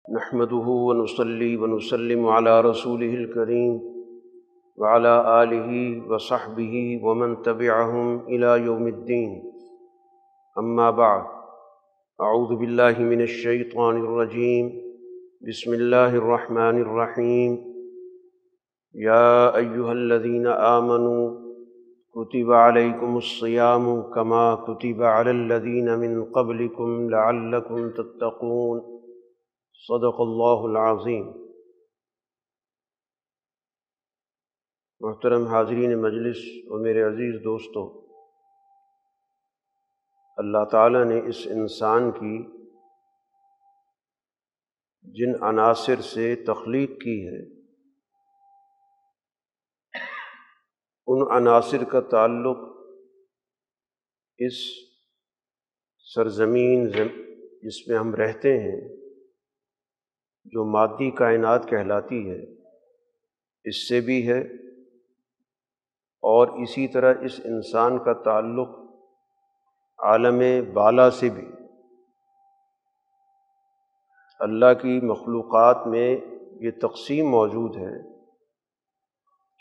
نحمده ونصلي ونسلم على رسوله الكريم وعلى آله وصحبه ومن تبعهم إلى يوم الدين. أما بعد، أعوذ بالله من الشيطان الرجيم. بسم الله الرحمن الرحيم. يا أيها الذين آمنوا كتب عليكم الصيام كما كتب على الذين من قبلكم لعلكم تتقون. صدق اللہ العظیم. محترم حاضرین مجلس و میرے عزیز دوستو، اللہ تعالیٰ نے اس انسان کی جن عناصر سے تخلیق کی ہے، ان عناصر کا تعلق اس سرزمین جس میں ہم رہتے ہیں، جو مادی کائنات کہلاتی ہے، اس سے بھی ہے، اور اسی طرح اس انسان کا تعلق عالم بالا سے بھی. اللہ کی مخلوقات میں یہ تقسیم موجود ہے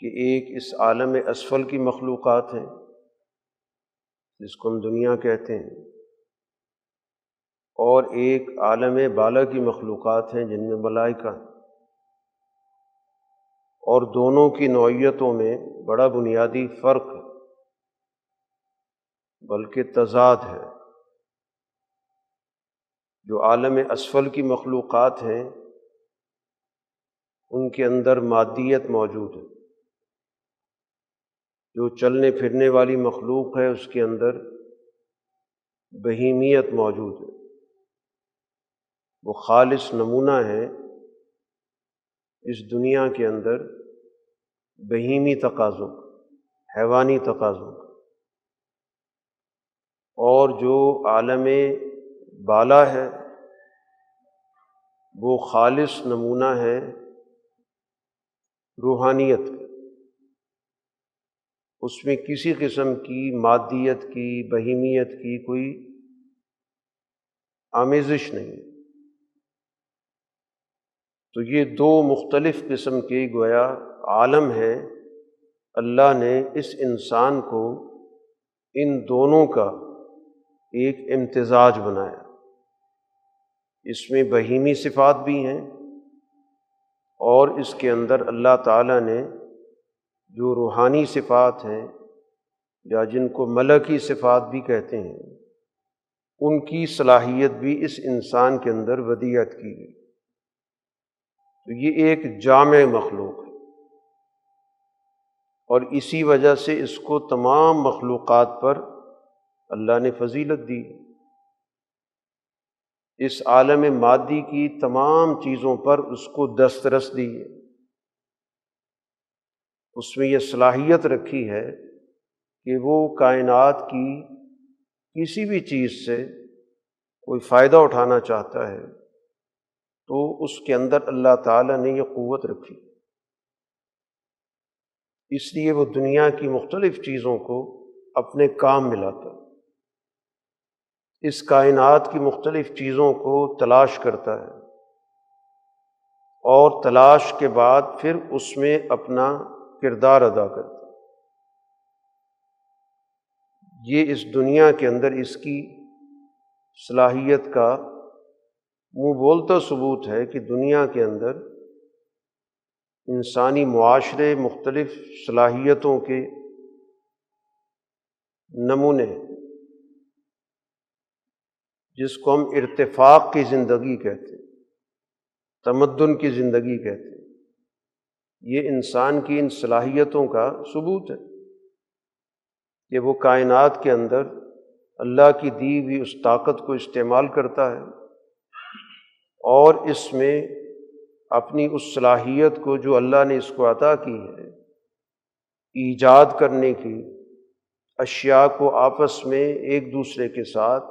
کہ ایک اس عالم اسفل کی مخلوقات ہیں جس کو ہم دنیا کہتے ہیں، اور ایک عالم بالا کی مخلوقات ہیں جن میں ملائکہ ہیں. اور دونوں کی نوعیتوں میں بڑا بنیادی فرق ہے، بلکہ تضاد ہے. جو عالم اسفل کی مخلوقات ہیں ان کے اندر مادیت موجود ہے. جو چلنے پھرنے والی مخلوق ہے اس کے اندر بہیمیت موجود ہے. وہ خالص نمونہ ہے اس دنیا کے اندر بہیمی تقاضوں کا، حیوانی تقاضوں کا. اور جو عالم بالا ہے وہ خالص نمونہ ہے روحانیت کا. اس میں کسی قسم کی مادیت کی، بہیمیت کی کوئی آمیزش نہیں. تو یہ دو مختلف قسم کے گویا عالم ہے. اللہ نے اس انسان کو ان دونوں کا ایک امتزاج بنایا. اس میں بہیمی صفات بھی ہیں، اور اس کے اندر اللہ تعالیٰ نے جو روحانی صفات ہیں یا جن کو ملکی صفات بھی کہتے ہیں، ان کی صلاحیت بھی اس انسان کے اندر ودیعت کی گئی. تو یہ ایک جامع مخلوق ہے، اور اسی وجہ سے اس کو تمام مخلوقات پر اللہ نے فضیلت دی. اس عالم مادی کی تمام چیزوں پر اس کو دسترس دی ہے. اس میں یہ صلاحیت رکھی ہے کہ وہ کائنات کی کسی بھی چیز سے کوئی فائدہ اٹھانا چاہتا ہے تو اس کے اندر اللہ تعالیٰ نے یہ قوت رکھی. اس لیے وہ دنیا کی مختلف چیزوں کو اپنے کام میں لاتا ہے. اس کائنات کی مختلف چیزوں کو تلاش کرتا ہے، اور تلاش کے بعد پھر اس میں اپنا کردار ادا کرتا ہے. یہ اس دنیا کے اندر اس کی صلاحیت کا منہ بولتا ثبوت ہے کہ دنیا کے اندر انسانی معاشرے مختلف صلاحیتوں کے نمونے ہیں، جس کو ہم ارتفاق کی زندگی کہتے ہیں، تمدن کی زندگی کہتے ہیں. یہ انسان کی ان صلاحیتوں کا ثبوت ہے کہ وہ کائنات کے اندر اللہ کی دی ہوئی اس طاقت کو استعمال کرتا ہے، اور اس میں اپنی اس صلاحیت کو جو اللہ نے اس کو عطا کی ہے، ایجاد کرنے کی، اشیاء کو آپس میں ایک دوسرے کے ساتھ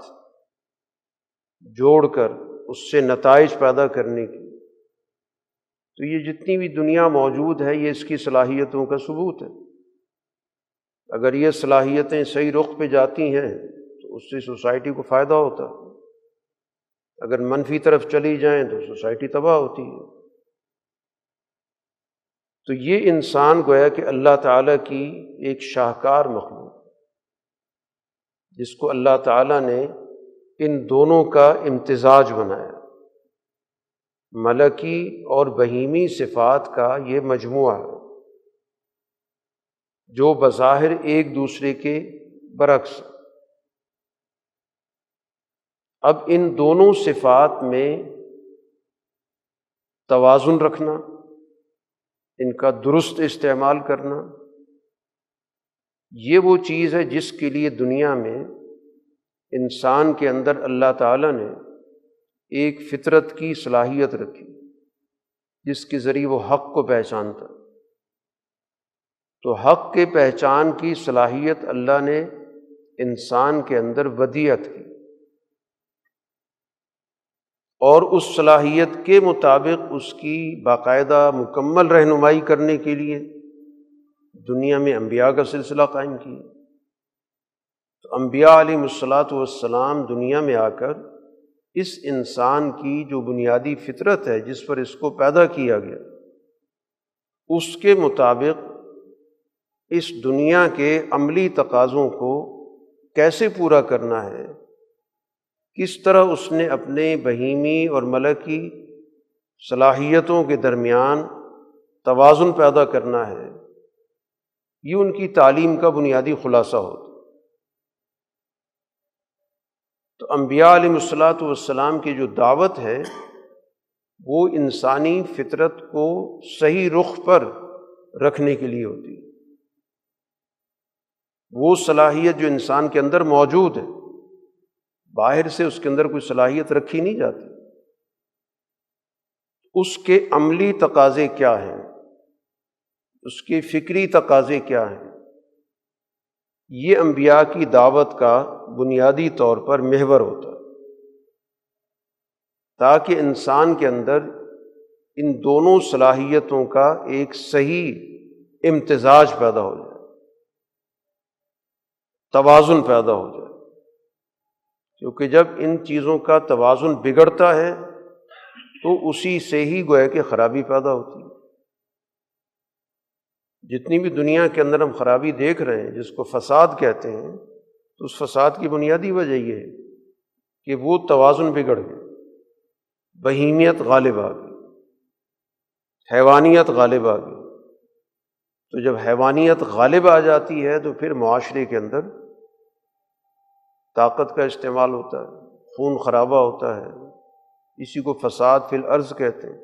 جوڑ کر اس سے نتائج پیدا کرنے کی. تو یہ جتنی بھی دنیا موجود ہے یہ اس کی صلاحیتوں کا ثبوت ہے. اگر یہ صلاحیتیں صحیح رخ پہ جاتی ہیں تو اس سے سوسائٹی کو فائدہ ہوتا ہے. اگر منفی طرف چلی جائیں تو سوسائٹی تباہ ہوتی ہے۔ تو یہ انسان گویا کہ اللہ تعالیٰ کی ایک شاہکار مخلوق، جس کو اللہ تعالیٰ نے ان دونوں کا امتزاج بنایا، ملکی اور بہیمی صفات کا یہ مجموعہ ہے جو بظاہر ایک دوسرے کے برعکس۔ اب ان دونوں صفات میں توازن رکھنا، ان کا درست استعمال کرنا، یہ وہ چیز ہے جس کے لیے دنیا میں انسان کے اندر اللہ تعالیٰ نے ایک فطرت کی صلاحیت رکھی، جس کے ذریعے وہ حق کو پہچانتا۔ تو حق کے پہچان کی صلاحیت اللہ نے انسان کے اندر ودیعت کی، اور اس صلاحیت کے مطابق اس کی باقاعدہ مکمل رہنمائی کرنے کے لیے دنیا میں انبیاء کا سلسلہ قائم کیا۔ تو انبیاء علیہ الصلاۃ والسلام دنیا میں آ کر اس انسان کی جو بنیادی فطرت ہے جس پر اس کو پیدا کیا گیا، اس کے مطابق اس دنیا کے عملی تقاضوں کو کیسے پورا کرنا ہے، کس طرح اس نے اپنے بہیمی اور ملکی صلاحیتوں کے درمیان توازن پیدا کرنا ہے، یہ ان کی تعلیم کا بنیادی خلاصہ ہوتا۔ تو انبیاء علیہ الصلاۃ والسلام کی جو دعوت ہے وہ انسانی فطرت کو صحیح رخ پر رکھنے کے لیے ہوتی ہے۔ وہ صلاحیت جو انسان کے اندر موجود ہے، باہر سے اس کے اندر کوئی صلاحیت رکھی نہیں جاتی، اس کے عملی تقاضے کیا ہیں، اس کے فکری تقاضے کیا ہیں، یہ انبیاء کی دعوت کا بنیادی طور پر محور ہوتا ہے، تاکہ انسان کے اندر ان دونوں صلاحیتوں کا ایک صحیح امتزاج پیدا ہو جائے، توازن پیدا ہو جائے۔ کیونکہ جب ان چیزوں کا توازن بگڑتا ہے تو اسی سے ہی گویا کہ خرابی پیدا ہوتی ہے۔ جتنی بھی دنیا کے اندر ہم خرابی دیکھ رہے ہیں، جس کو فساد کہتے ہیں، تو اس فساد کی بنیادی وجہ یہ ہے کہ وہ توازن بگڑ گیا، بہیمیت غالب آ گئی، حیوانیت غالب آ گئی۔ تو جب حیوانیت غالب آ جاتی ہے تو پھر معاشرے کے اندر طاقت کا استعمال ہوتا ہے، خون خرابہ ہوتا ہے، اسی کو فساد فی الارض کہتے ہیں۔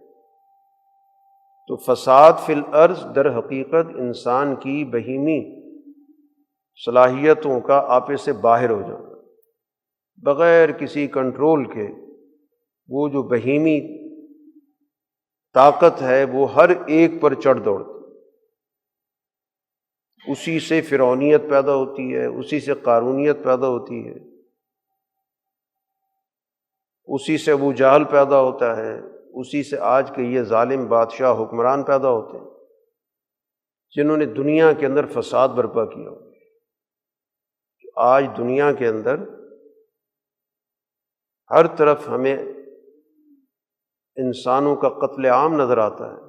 تو فساد فی الارض در حقیقت انسان کی بہیمی صلاحیتوں کا آپے سے باہر ہو جانا، بغیر کسی کنٹرول کے وہ جو بہیمی طاقت ہے وہ ہر ایک پر چڑھ دوڑتی، اسی سے فرعونیت پیدا ہوتی ہے، اسی سے قارونیت پیدا ہوتی ہے، اسی سے ابو جہل پیدا ہوتا ہے، اسی سے آج کے یہ ظالم بادشاہ حکمران پیدا ہوتے ہیں جنہوں نے دنیا کے اندر فساد برپا کیا۔ آج دنیا کے اندر ہر طرف ہمیں انسانوں کا قتل عام نظر آتا ہے،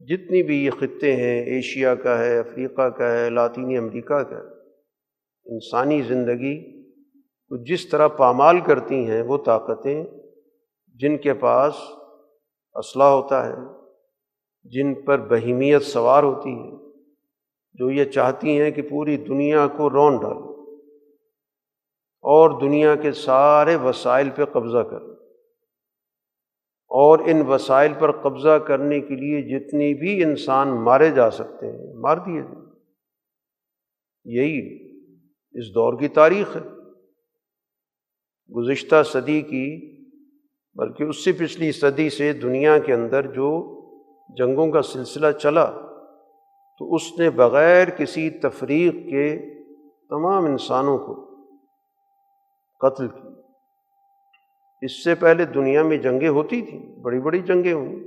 جتنی بھی یہ خطے ہیں، ایشیا کا ہے، افریقہ کا ہے، لاطینی امریکہ کا ہے، انسانی زندگی کو جس طرح پامال کرتی ہیں وہ طاقتیں جن کے پاس اسلحہ ہوتا ہے، جن پر بہیمیت سوار ہوتی ہے، جو یہ چاہتی ہیں کہ پوری دنیا کو رون ڈالیں اور دنیا کے سارے وسائل پہ قبضہ کریں، اور ان وسائل پر قبضہ کرنے کے لیے جتنی بھی انسان مارے جا سکتے ہیں مار دیے جائیں۔ یہی اس دور کی تاریخ ہے، گزشتہ صدی کی بلکہ اس سے پچھلی صدی سے دنیا کے اندر جو جنگوں کا سلسلہ چلا تو اس نے بغیر کسی تفریق کے تمام انسانوں کو قتل کیا۔ اس سے پہلے دنیا میں جنگیں ہوتی تھیں، بڑی بڑی جنگیں ہوئیں،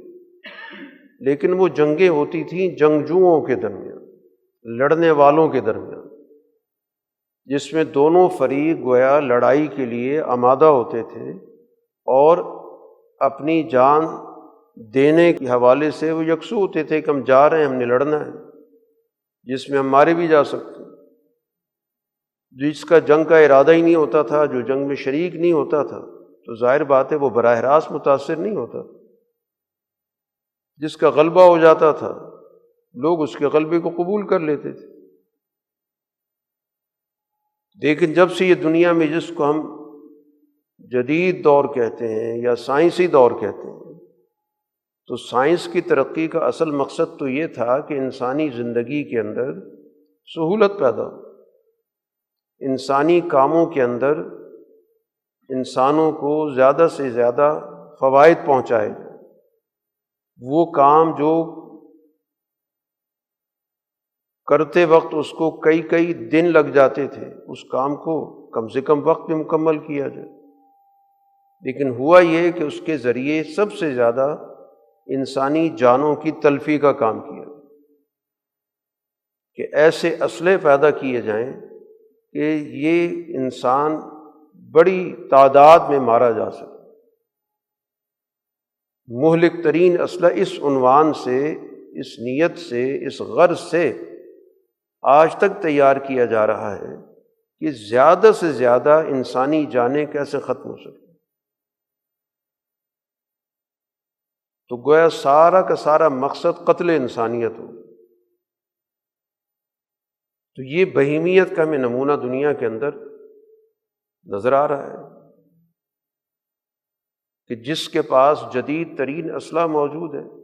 لیکن وہ جنگیں ہوتی تھیں جنگجوؤں کے درمیان، لڑنے والوں کے درمیان، جس میں دونوں فریق گویا لڑائی کے لیے آمادہ ہوتے تھے اور اپنی جان دینے کے حوالے سے وہ یکسو ہوتے تھے کہ ہم جا رہے ہیں، ہم نے لڑنا ہے، جس میں ہم مارے بھی جا سکتے ہیں۔ جس کا جنگ کا ارادہ ہی نہیں ہوتا تھا، جو جنگ میں شریک نہیں ہوتا تھا، تو ظاہر بات ہے وہ براہ راست متاثر نہیں ہوتا۔ جس کا غلبہ ہو جاتا تھا لوگ اس کے غلبے کو قبول کر لیتے تھے۔ لیکن جب سے یہ دنیا میں جس کو ہم جدید دور کہتے ہیں یا سائنسی دور کہتے ہیں، تو سائنس کی ترقی کا اصل مقصد تو یہ تھا کہ انسانی زندگی کے اندر سہولت پیدا ہو، انسانی کاموں کے اندر انسانوں کو زیادہ سے زیادہ فوائد پہنچائے جائیں۔ وہ کام جو کرتے وقت اس کو کئی دن لگ جاتے تھے، اس کام کو کم سے کم وقت میں مکمل کیا جائے۔ لیکن ہوا یہ کہ اس کے ذریعے سب سے زیادہ انسانی جانوں کی تلفی کا کام کیا کہ ایسے اسلحے پیدا کیے جائیں کہ یہ انسان بڑی تعداد میں مارا جا سکے۔ مہلک ترین اسلحہ اس عنوان سے، اس نیت سے، اس غرض سے آج تک تیار کیا جا رہا ہے کہ زیادہ سے زیادہ انسانی جانیں کیسے ختم ہو سکیں۔ تو گویا سارا کا سارا مقصد قتل انسانیت ہو۔ تو یہ بہیمیت کا ہمیں نمونہ دنیا کے اندر نظر آ رہا ہے کہ جس کے پاس جدید ترین اسلحہ موجود ہے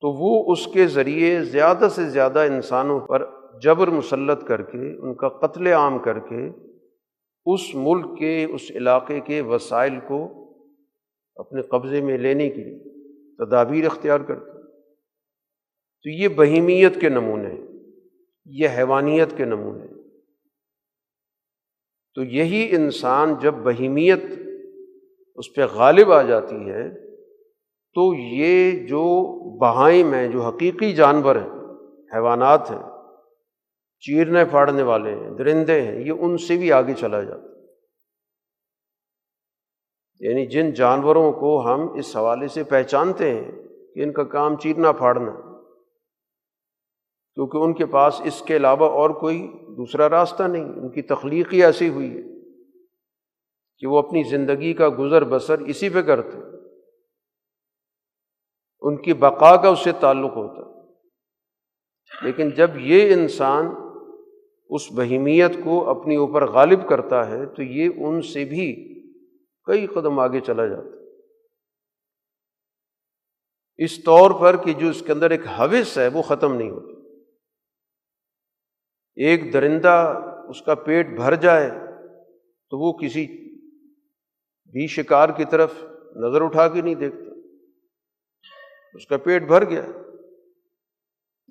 تو وہ اس کے ذریعے زیادہ سے زیادہ انسانوں پر جبر مسلط کر کے، ان کا قتل عام کر کے، اس ملک کے، اس علاقے کے وسائل کو اپنے قبضے میں لینے کی تدابیر اختیار کرتے ہیں۔ تو یہ بہیمیت کے نمونے ہیں، یہ حیوانیت کے نمونے ہیں۔ تو یہی انسان جب بہیمیت اس پہ غالب آ جاتی ہے تو یہ جو بہائم ہیں، جو حقیقی جانور ہیں، حیوانات ہیں، چیرنے پھاڑنے والے ہیں، درندے ہیں، یہ ان سے بھی آگے چلا جاتا ہے۔ یعنی جن جانوروں کو ہم اس حوالے سے پہچانتے ہیں کہ ان کا کام چیرنا پھاڑنا، کیونکہ ان کے پاس اس کے علاوہ اور کوئی دوسرا راستہ نہیں، ان کی تخلیق ہی ایسی ہوئی ہے کہ وہ اپنی زندگی کا گزر بسر اسی پہ کرتے ہیں، ان کی بقا کا اس سے تعلق ہوتا ہے۔ لیکن جب یہ انسان اس بہیمیت کو اپنے اوپر غالب کرتا ہے تو یہ ان سے بھی کئی قدم آگے چلا جاتا ہے، اس طور پر کہ جو اس کے اندر ایک ہوس ہے وہ ختم نہیں ہوتی۔ ایک درندہ اس کا پیٹ بھر جائے تو وہ کسی بھی شکار کی طرف نظر اٹھا کے نہیں دیکھتا، اس کا پیٹ بھر گیا۔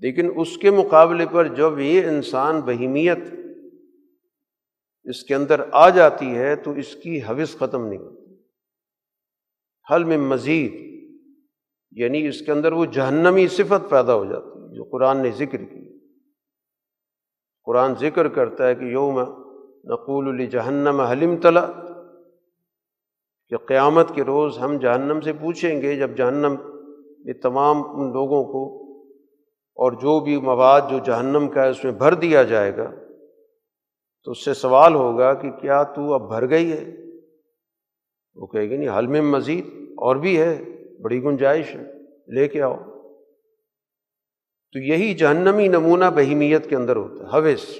لیکن اس کے مقابلے پر جب یہ انسان بہیمیت اس کے اندر آ جاتی ہے تو اس کی ہوس ختم نہیں ہوتی۔ حل من مزید، یعنی اس کے اندر وہ جہنمی صفت پیدا ہو جاتی ہے جو قرآن نے ذکر کی۔ قرآن ذکر کرتا ہے کہ یوم نقول لجہنم هل امتلأت، کہ قیامت کے روز ہم جہنم سے پوچھیں گے، جب جہنم میں تمام ان لوگوں کو اور جو بھی مواد جو جہنم کا ہے اس میں بھر دیا جائے گا تو اس سے سوال ہوگا کہ کیا تو اب بھر گئی ہے؟ وہ کہے گی نہیں، حل من مزید، اور بھی ہے، بڑی گنجائش ہے، لے کے آؤ۔ تو یہی جہنمی نمونہ بہیمیت کے اندر ہوتا ہے، ہوس۔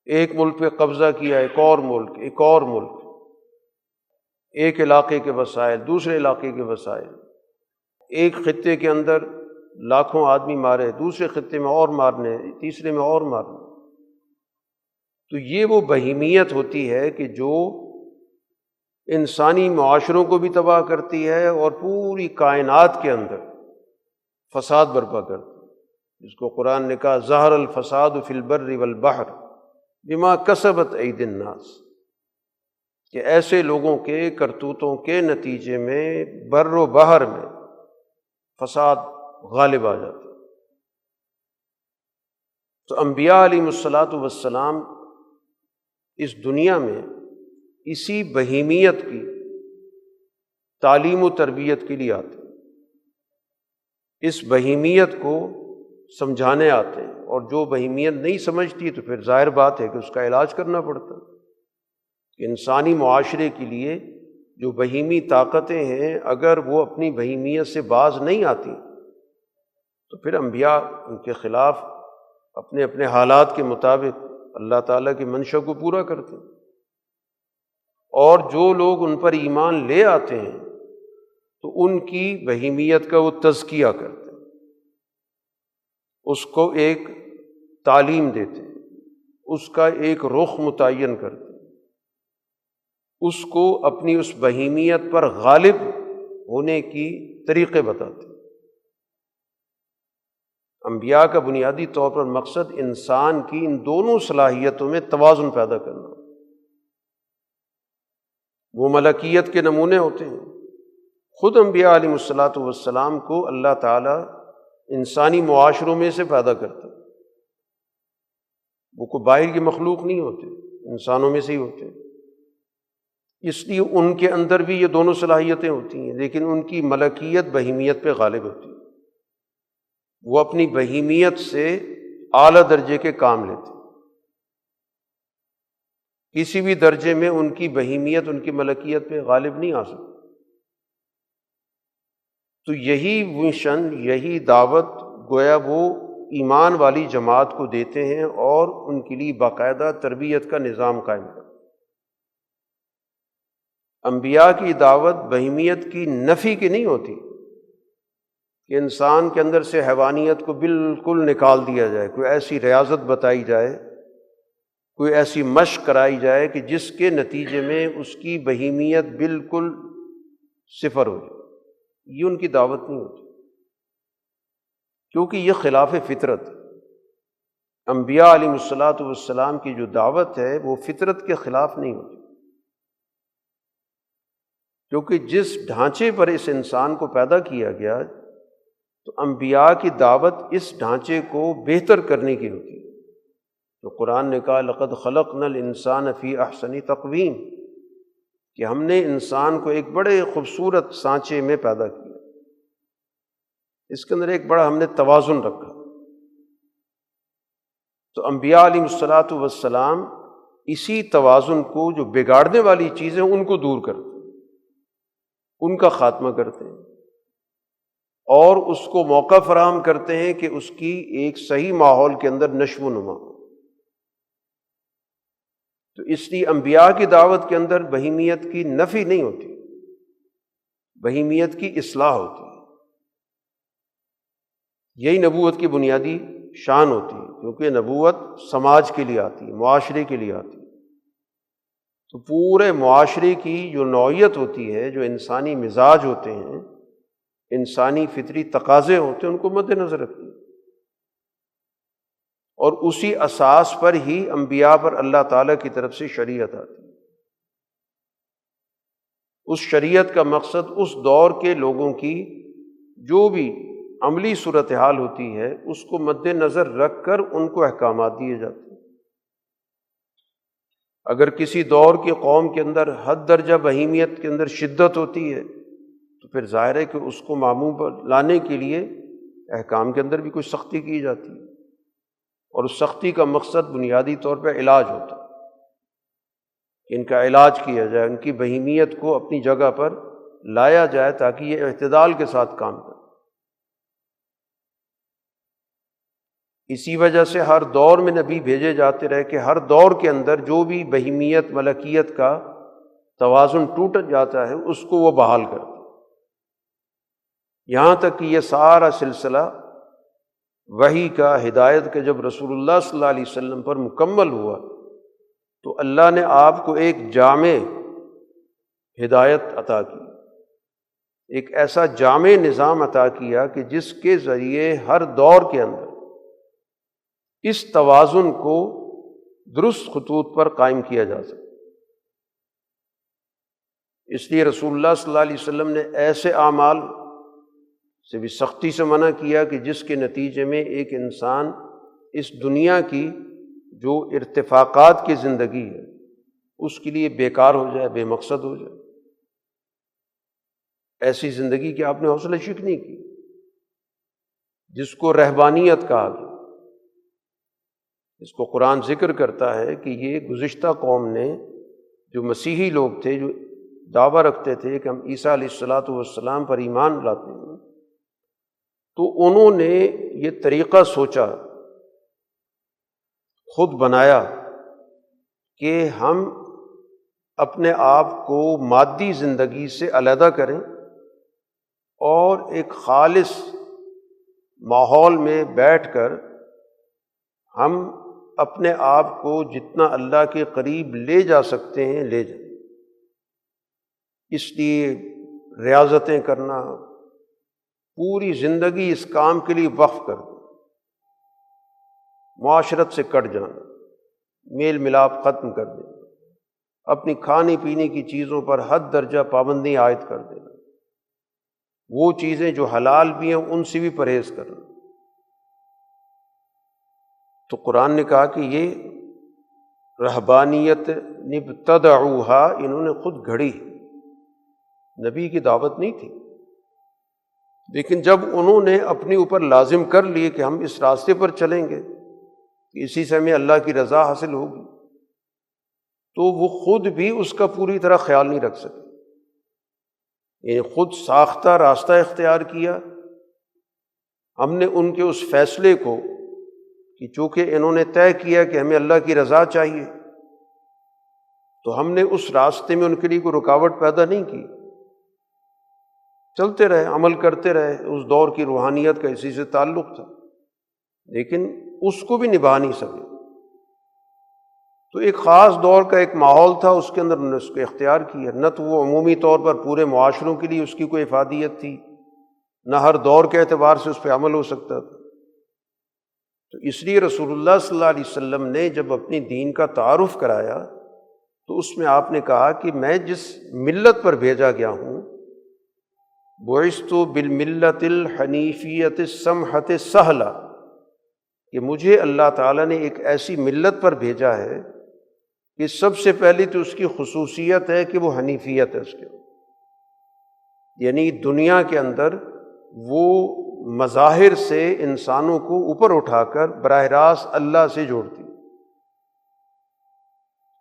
ایک ملک پہ قبضہ کیا، ایک اور ملک، ایک اور ملک، ایک علاقے کے وسائل، دوسرے علاقے کے وسائل، ایک خطے کے اندر لاکھوں آدمی مارے، دوسرے خطے میں اور مارنے، تیسرے میں اور مارنے۔ تو یہ وہ بہیمیت ہوتی ہے کہ جو انسانی معاشروں کو بھی تباہ کرتی ہے اور پوری کائنات کے اندر فساد برپا کرتی ہے، جس کو قرآن نے کہا ظہر الفساد فی البر والبحر بما کسبت ایدی الناس، کہ ایسے لوگوں کے کرتوتوں کے نتیجے میں بر و بحر میں فساد غالب آ جاتا ہے۔ تو انبیاء علیہم الصلاۃ والسلام اس دنیا میں اسی بہیمیت کی تعلیم و تربیت کے لیے آتے ہیں، اس بہیمیت کو سمجھانے آتے ہیں، اور جو بہیمیت نہیں سمجھتی تو پھر ظاہر بات ہے کہ اس کا علاج کرنا پڑتا ہے کہ انسانی معاشرے کے لیے جو بہیمی طاقتیں ہیں اگر وہ اپنی بہیمیت سے باز نہیں آتی تو پھر انبیاء ان کے خلاف اپنے اپنے حالات کے مطابق اللہ تعالیٰ کی منشا کو پورا کرتے ہیں، اور جو لوگ ان پر ایمان لے آتے ہیں تو ان کی بہیمیت کا وہ تزکیہ کرتے ہیں، اس کو ایک تعلیم دیتے ہیں، اس کا ایک رخ متعین کرتے ہیں، اس کو اپنی اس بہیمیت پر غالب ہونے کی طریقے بتاتے ہیں۔ انبیاء کا بنیادی طور پر مقصد انسان کی ان دونوں صلاحیتوں میں توازن پیدا کرنا۔ وہ ملکیت کے نمونے ہوتے ہیں، خود انبیاء علیہ الصلاۃ والسلام کو اللہ تعالیٰ انسانی معاشروں میں سے پیدا کرتا ہے، وہ کوئی باہر کی مخلوق نہیں ہوتے، انسانوں میں سے ہی ہوتے ہیں، اس لیے ان کے اندر بھی یہ دونوں صلاحیتیں ہوتی ہیں، لیکن ان کی ملکیت بہیمیت پہ غالب ہوتی ہے، وہ اپنی بہیمیت سے اعلیٰ درجے کے کام لیتے ہیں، کسی بھی درجے میں ان کی بہیمیت ان کی ملکیت پہ غالب نہیں آ سکتی۔ تو یہی مشن، یہی دعوت گویا وہ ایمان والی جماعت کو دیتے ہیں اور ان کے لیے باقاعدہ تربیت کا نظام قائم کرتے ہیں۔ انبیاء کی دعوت بہیمیت کی نفی کی نہیں ہوتی کہ انسان کے اندر سے حیوانیت کو بالکل نکال دیا جائے، کوئی ایسی ریاضت بتائی جائے، کوئی ایسی مشق کرائی جائے کہ جس کے نتیجے میں اس کی بہیمیت بالکل صفر ہو جائے، یہ ان کی دعوت نہیں ہوتی، کیونکہ یہ خلاف فطرت ہے۔ انبیاء علیہ الصلاۃ والسلام کی جو دعوت ہے وہ فطرت کے خلاف نہیں ہوتی، کیونکہ جس ڈھانچے پر اس انسان کو پیدا کیا گیا تو انبیاء کی دعوت اس ڈھانچے کو بہتر کرنے کی ہوتی ہے۔ تو قرآن نے کہا لقد خلقنا الانسان فی احسن تقویم، کہ ہم نے انسان کو ایک بڑے خوبصورت سانچے میں پیدا کیا، اس کے اندر ایک بڑا ہم نے توازن رکھا۔ تو انبیاء علیہ الصلاۃ والسلام اسی توازن کو، جو بگاڑنے والی چیزیں ان کو دور کرتے ہیں، ان کا خاتمہ کرتے ہیں، اور اس کو موقع فراہم کرتے ہیں کہ اس کی ایک صحیح ماحول کے اندر نشو و نما ہو۔ تو اس لیے انبیاء کی دعوت کے اندر بہیمیت کی نفی نہیں ہوتی، بہیمیت کی اصلاح ہوتی ہے۔ یہی نبوت کی بنیادی شان ہوتی ہے، کیونکہ نبوت سماج کے لیے آتی ہے، معاشرے کے لیے آتی ہے۔ تو پورے معاشرے کی جو نوعیت ہوتی ہے، جو انسانی مزاج ہوتے ہیں، انسانی فطری تقاضے ہوتے ہیں، ان کو مد نظر رکھتی ہے، اور اسی اساس پر ہی انبیاء پر اللہ تعالیٰ کی طرف سے شریعت آتی ہے۔ اس شریعت کا مقصد اس دور کے لوگوں کی جو بھی عملی صورتحال ہوتی ہے اس کو مد نظر رکھ کر ان کو احکامات دیے جاتے ہیں۔ اگر کسی دور کی قوم کے اندر حد درجہ بہیمیت کے اندر شدت ہوتی ہے تو پھر ظاہر ہے کہ اس کو معمول پر لانے کے لیے احکام کے اندر بھی کوئی سختی کی جاتی ہے، اور اس سختی کا مقصد بنیادی طور پہ علاج ہوتا ہے کہ ان کا علاج کیا جائے، ان کی بہیمیت کو اپنی جگہ پر لایا جائے تاکہ یہ اعتدال کے ساتھ کام کرے۔ اسی وجہ سے ہر دور میں نبی بھیجے جاتے رہے کہ ہر دور کے اندر جو بھی بہیمیت ملکیت کا توازن ٹوٹ جاتا ہے اس کو وہ بحال کرتے، یہاں تک کہ یہ سارا سلسلہ وحی کا، ہدایت کا جب رسول اللہ صلی اللہ علیہ وسلم پر مکمل ہوا تو اللہ نے آپ کو ایک جامع ہدایت عطا کی، ایک ایسا جامع نظام عطا کیا کہ جس کے ذریعے ہر دور کے اندر اس توازن کو درست خطوط پر قائم کیا جا سکتا۔ اس لیے رسول اللہ صلی اللہ علیہ وسلم نے ایسے اعمال سے بھی سختی سے منع کیا کہ جس کے نتیجے میں ایک انسان اس دنیا کی جو ارتفاقات کی زندگی ہے اس کے لیے بیکار ہو جائے، بے مقصد ہو جائے۔ ایسی زندگی کی آپ نے حوصلہ شکنی کی، جس کو رہبانیت کہا گیا، اس کو قرآن ذکر کرتا ہے کہ یہ گزشتہ قوم نے، جو مسیحی لوگ تھے، جو دعویٰ رکھتے تھے کہ ہم عیسیٰ علیہ الصلاۃ والسلام پر ایمان لاتے ہیں، تو انہوں نے یہ طریقہ سوچا، خود بنایا کہ ہم اپنے آپ کو مادی زندگی سے علیحدہ کریں اور ایک خالص ماحول میں بیٹھ کر ہم اپنے آپ کو جتنا اللہ کے قریب لے جا سکتے ہیں لے جائیں۔ اس لیے ریاضتیں کرنا، پوری زندگی اس کام کے لیے وقف کر دیں، معاشرت سے کٹ جانا، میل ملاپ ختم کر دینا، اپنی کھانے پینے کی چیزوں پر حد درجہ پابندی عائد کر دینا، وہ چیزیں جو حلال بھی ہیں ان سے بھی پرہیز کرنا۔ تو قرآن نے کہا کہ یہ رہبانیت نبتدعوہا، انہوں نے خود گھڑی، نبی کی دعوت نہیں تھی، لیکن جب انہوں نے اپنے اوپر لازم کر لیے کہ ہم اس راستے پر چلیں گے، اسی سے ہمیں اللہ کی رضا حاصل ہوگی، تو وہ خود بھی اس کا پوری طرح خیال نہیں رکھ سکے، یعنی خود ساختہ راستہ اختیار کیا۔ ہم نے ان کے اس فیصلے کو کہ چونکہ انہوں نے طے کیا کہ ہمیں اللہ کی رضا چاہیے، تو ہم نے اس راستے میں ان کے لیے کوئی رکاوٹ پیدا نہیں کی، چلتے رہے، عمل کرتے رہے۔ اس دور کی روحانیت کا اسی سے تعلق تھا، لیکن اس کو بھی نبھا نہیں سکے۔ تو ایک خاص دور کا ایک ماحول تھا، اس کے اندر انہوں نے اس کو اختیار کیا، نہ تو وہ عمومی طور پر پورے معاشروں کے لیے اس کی کوئی افادیت تھی، نہ ہر دور کے اعتبار سے اس پہ عمل ہو سکتا تھا۔ تو اس لیے رسول اللہ صلی اللہ علیہ وسلم نے جب اپنی دین کا تعارف کرایا تو اس میں آپ نے کہا کہ میں جس ملت پر بھیجا گیا ہوں، بعثت بالملۃ الحنیفیۃ السمحۃ السہلہ، کہ مجھے اللہ تعالیٰ نے ایک ایسی ملت پر بھیجا ہے کہ سب سے پہلی تو اس کی خصوصیت ہے کہ وہ حنیفیت ہے اس کے، یعنی دنیا کے اندر وہ مظاہر سے انسانوں کو اوپر اٹھا کر براہ راست اللہ سے جوڑتی،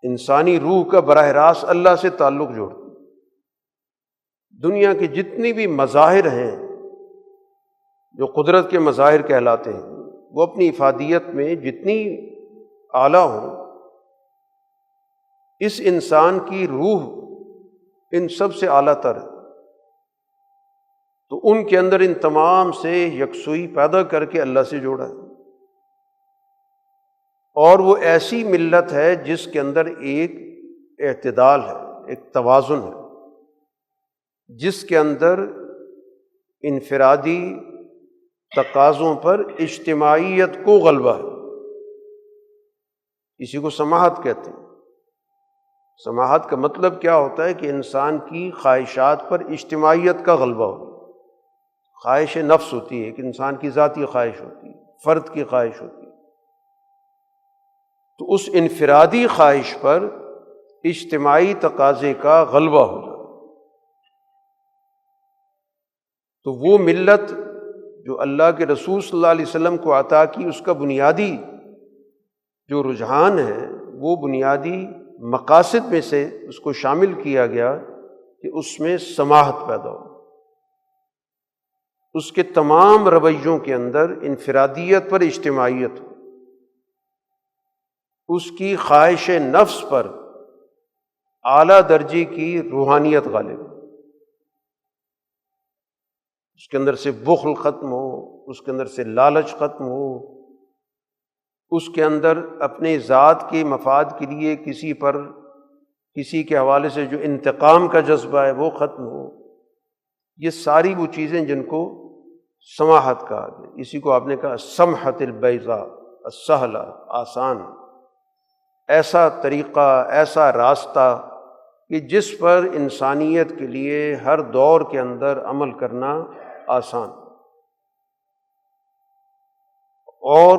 انسانی روح کا براہ راست اللہ سے تعلق جوڑتی۔ دنیا کے جتنی بھی مظاہر ہیں جو قدرت کے مظاہر کہلاتے ہیں، وہ اپنی افادیت میں جتنی اعلیٰ ہوں، اس انسان کی روح ان سب سے اعلیٰ تر ہے، تو ان کے اندر ان تمام سے یکسوئی پیدا کر کے اللہ سے جوڑا ہے۔ اور وہ ایسی ملت ہے جس کے اندر ایک اعتدال ہے، ایک توازن ہے، جس کے اندر انفرادی تقاضوں پر اجتماعیت کو غلبہ ہے۔ اسی کو سماحت کہتے ہیں۔ سماحت کا مطلب کیا ہوتا ہے کہ انسان کی خواہشات پر اجتماعیت کا غلبہ ہو۔ خواہش نفس ہوتی ہے، ایک انسان کی ذاتی خواہش ہوتی ہے، فرد کی خواہش ہوتی ہے، تو اس انفرادی خواہش پر اجتماعی تقاضے کا غلبہ ہو جائے۔ تو وہ ملت جو اللہ کے رسول صلی اللہ علیہ وسلم کو عطا کی، اس کا بنیادی جو رجحان ہے، وہ بنیادی مقاصد میں سے اس کو شامل کیا گیا کہ اس میں سماحت پیدا ہو، اس کے تمام رویوں کے اندر انفرادیت پر اجتماعیت ہو، اس کی خواہش نفس پر اعلیٰ درجے کی روحانیت غالب ہو، اس کے اندر سے بخل ختم ہو، اس کے اندر سے لالچ ختم ہو، اس کے اندر اپنے ذات کے مفاد کے لیے کسی کے حوالے سے جو انتقام کا جذبہ ہے وہ ختم ہو۔ یہ ساری وہ چیزیں جن کو سماحت کہا گیا۔ اسی کو آپ نے کہا سمحت البیضاء السہلہ، آسان، ایسا طریقہ، ایسا راستہ کہ جس پر انسانیت کے لیے ہر دور کے اندر عمل کرنا آسان، اور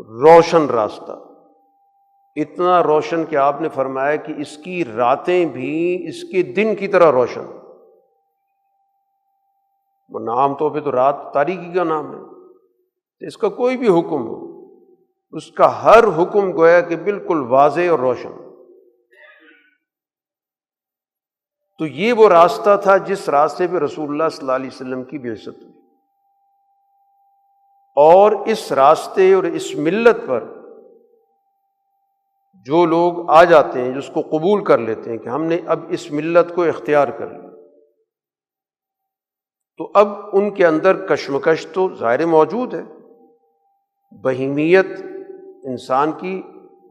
روشن راستہ، اتنا روشن کہ آپ نے فرمایا کہ اس کی راتیں بھی اس کے دن کی طرح روشن، ورنہ عام طور پہ تو رات تاریکی کا نام ہے، اس کا کوئی بھی حکم ہو، اس کا ہر حکم گویا کہ بالکل واضح اور روشن۔ تو یہ وہ راستہ تھا جس راستے پہ رسول اللہ صلی اللہ علیہ وسلم کی بعثت ہوئی، اور اس راستے اور اس ملت پر جو لوگ آ جاتے ہیں، جس کو قبول کر لیتے ہیں کہ ہم نے اب اس ملت کو اختیار کر لیا، تو اب ان کے اندر کشمکش تو ظاہر موجود ہے، بہیمیت انسان کی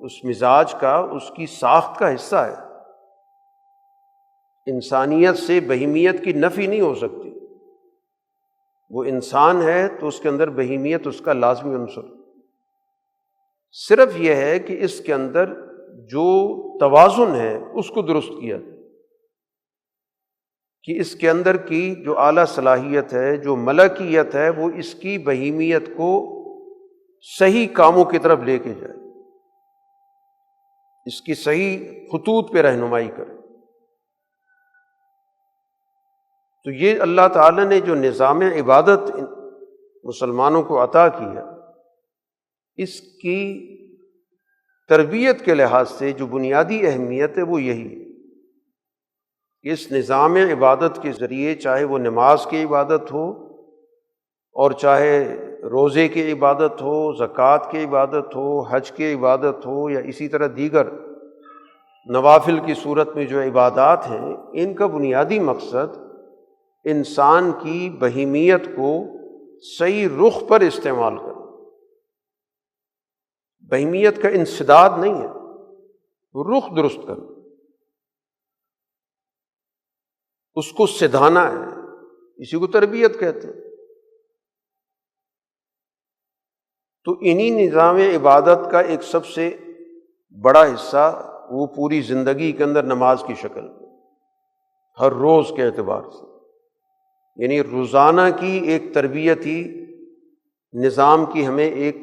اس مزاج کا، اس کی ساخت کا حصہ ہے، انسانیت سے بہیمیت کی نفی نہیں ہو سکتی، وہ انسان ہے تو اس کے اندر بہیمیت اس کا لازمی عنصر، صرف یہ ہے کہ اس کے اندر جو توازن ہے اس کو درست کیا جائے، کہ اس کے اندر کی جو اعلیٰ صلاحیت ہے، جو ملکیت ہے، وہ اس کی بہیمیت کو صحیح کاموں کی طرف لے کے جائے، اس کی صحیح خطوط پہ رہنمائی کرے۔ تو یہ اللہ تعالیٰ نے جو نظام عبادت مسلمانوں کو عطا کی ہے، اس کی تربیت کے لحاظ سے جو بنیادی اہمیت ہے وہ یہی ہے، اس نظام عبادت کے ذریعے چاہے وہ نماز کی عبادت ہو، اور چاہے روزے کی عبادت ہو، زکوٰۃ کی عبادت ہو، حج کی عبادت ہو، یا اسی طرح دیگر نوافل کی صورت میں جو عبادات ہیں، ان کا بنیادی مقصد انسان کی بہیمیت کو صحیح رخ پر استعمال کرنا۔ بہیمیت کا انسداد نہیں ہے، رخ درست کرنا، اس کو سدھانا ہے، اسی کو تربیت کہتے ہیں۔ تو انہی نظام عبادت کا ایک سب سے بڑا حصہ وہ پوری زندگی کے اندر نماز کی شکل، ہر روز کے اعتبار سے، یعنی روزانہ کی ایک تربیتی نظام کی ہمیں ایک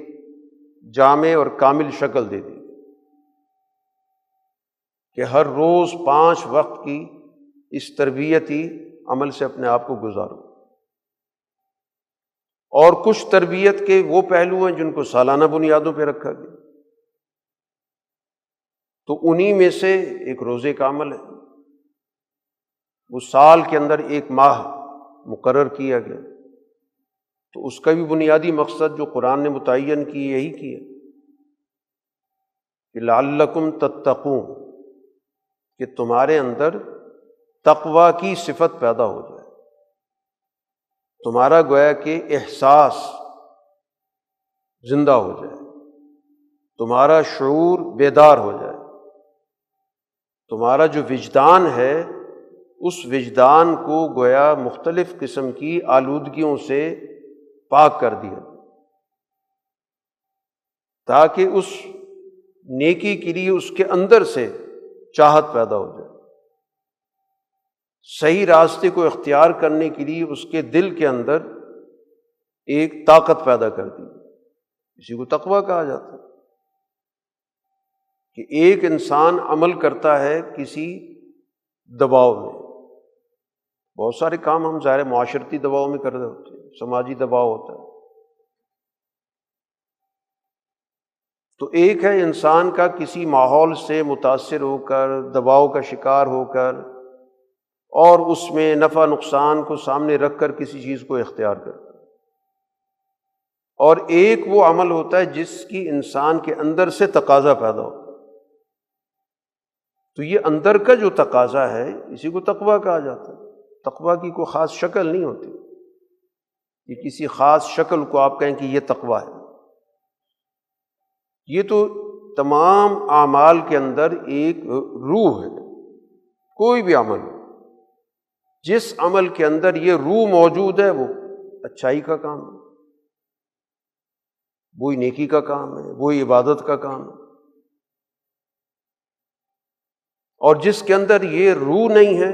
جامع اور کامل شکل دے دی کہ ہر روز 5 وقت کی اس تربیتی عمل سے اپنے آپ کو گزارو، اور کچھ تربیت کے وہ پہلو ہیں جن کو سالانہ بنیادوں پہ رکھا گیا، تو انہی میں سے ایک روزے کا عمل ہے، وہ سال کے اندر 1 ماہ مقرر کیا گیا، تو اس کا بھی بنیادی مقصد جو قرآن نے متعین کی یہی کیا کہ لعلکم تتقون، کہ تمہارے اندر تقوی کی صفت پیدا ہو جائے، تمہارا گویا کہ احساس زندہ ہو جائے، تمہارا شعور بیدار ہو جائے، تمہارا جو وجدان ہے اس وجدان کو گویا مختلف قسم کی آلودگیوں سے پاک کر دیا، تاکہ اس نیکی کے لیے اس کے اندر سے چاہت پیدا ہو جائے، صحیح راستے کو اختیار کرنے کے لیے اس کے دل کے اندر ایک طاقت پیدا کر دی، اسی کو تقویٰ کہا جاتا ہے، کہ ایک انسان عمل کرتا ہے کسی دباؤ میں، بہت سارے کام ہم ظاہر معاشرتی دباؤ میں کر رہے ہوتے ہیں، سماجی دباؤ ہوتا ہے، تو ایک ہے انسان کا کسی ماحول سے متاثر ہو کر، دباؤ کا شکار ہو کر، اور اس میں نفع نقصان کو سامنے رکھ کر کسی چیز کو اختیار کرنا، اور ایک وہ عمل ہوتا ہے جس کی انسان کے اندر سے تقاضا پیدا ہوتا ہے، تو یہ اندر کا جو تقاضا ہے اسی کو تقویٰ کہا جاتا ہے۔ تقویٰ کی کوئی خاص شکل نہیں ہوتی کہ کسی خاص شکل کو آپ کہیں کہ یہ تقویٰ ہے، یہ تو تمام اعمال کے اندر ایک روح ہے، کوئی بھی عمل جس عمل کے اندر یہ روح موجود ہے وہ اچھائی کا کام ہے، وہی نیکی کا کام ہے، وہی عبادت کا کام ہے، اور جس کے اندر یہ روح نہیں ہے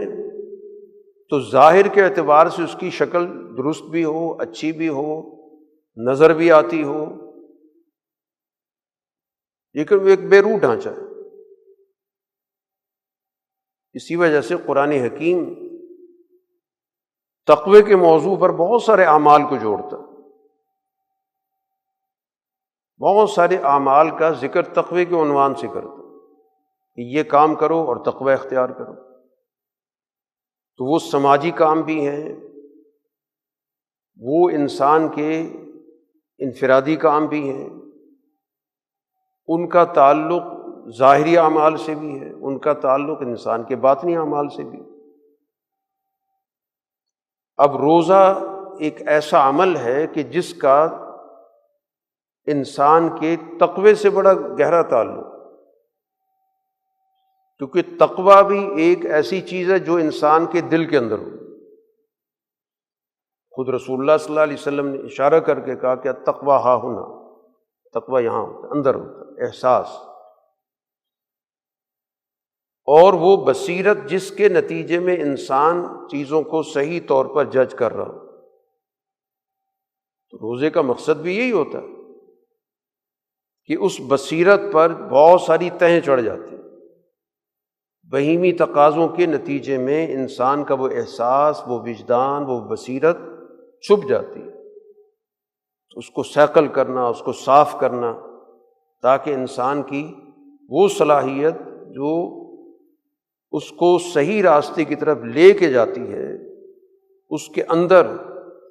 تو ظاہر کے اعتبار سے اس کی شکل درست بھی ہو، اچھی بھی ہو، نظر بھی آتی ہو، لیکن وہ ایک بے روح ڈھانچہ ہے۔ اسی وجہ سے قرآن حکیم تقوی کے موضوع پر بہت سارے اعمال کو جوڑتا، بہت سارے اعمال کا ذکر تقوی کے عنوان سے کرتا کہ یہ کام کرو اور تقوی اختیار کرو۔ تو وہ سماجی کام بھی ہیں، وہ انسان کے انفرادی کام بھی ہیں، ان کا تعلق ظاہری اعمال سے بھی ہے، ان کا تعلق انسان کے باطنی اعمال سے بھی۔ اب روزہ ایک ایسا عمل ہے کہ جس کا انسان کے تقوی سے بڑا گہرا تعلق، کیونکہ تقوی بھی ایک ایسی چیز ہے جو انسان کے دل کے اندر ہو۔ خود رسول اللہ صلی اللہ علیہ وسلم نے اشارہ کر کے کہا کہ التقویٰ ہا ہنا، تقویٰ یہاں ہوتا ہے، اندر ہوتا ہے، احساس، اور وہ بصیرت جس کے نتیجے میں انسان چیزوں کو صحیح طور پر جج کر رہا ہو۔ تو روزے کا مقصد بھی یہی ہوتا ہے کہ اس بصیرت پر بہت ساری تہیں چڑھ جاتی ہیں، بہیمی تقاضوں کے نتیجے میں انسان کا وہ احساس، وہ وجدان، وہ بصیرت چھپ جاتی ہے۔ تو اس کو سیکل کرنا، اس کو صاف کرنا، تاکہ انسان کی وہ صلاحیت جو اس کو صحیح راستے کی طرف لے کے جاتی ہے، اس کے اندر